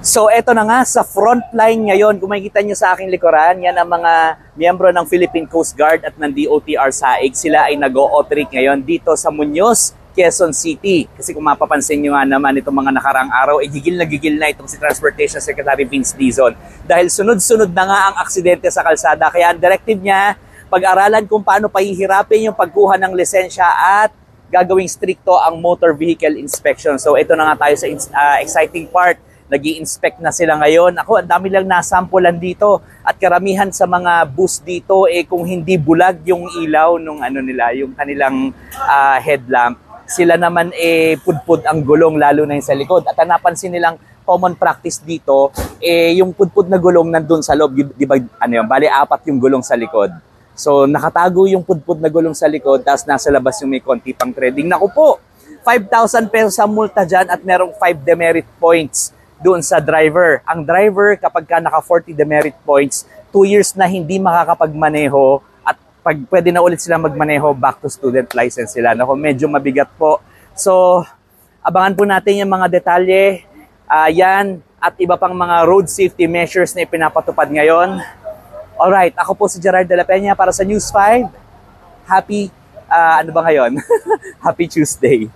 So eto na nga, sa front line ngayon, kung makikita nyo sa aking likuran, yan ang mga miyembro ng Philippine Coast Guard at ng DOTR SAIG. Sila ay nag-o-operate ngayon dito sa Muñoz, Quezon City. Kasi kung mapapansin nyo nga naman itong mga nakarang araw, gigil na itong si Transportation Secretary Vince Dizon. Dahil sunod-sunod na nga ang aksidente sa kalsada. Kaya ang directive niya, pag-aralan kung paano pahihirapin yung pagkuha ng lisensya at gagawing stricto ang motor vehicle inspection. So ito na nga tayo sa exciting part. Nag-i-inspect na sila ngayon. Ako, ang dami lang nasampulan dito. At karamihan sa mga bus dito, kung hindi bulag yung ilaw nung yung kanilang headlamp, sila naman pudpud ang gulong, lalo na yung sa likod. At napansin nilang common practice dito, yung pudpud na gulong nandun sa loob. Di ba, bali apat yung gulong sa likod. So, nakatago yung pudpud na gulong sa likod, tapos nasa labas yung may konti pang threading. Naku po, 5,000 pesos sa multa dyan at merong 5 demerit points doon sa driver. Ang driver, kapag ka naka 40 demerit points, 2 years na hindi makakapagmaneho at pag pwede na ulit sila magmaneho, back to student license sila. Naku, medyo mabigat po. So, abangan po natin yung mga detalye. Yan at iba pang mga road safety measures na ipinapatupad ngayon. Alright, ako po si Gerard de la Peña para sa News 5. Happy, Happy Tuesday.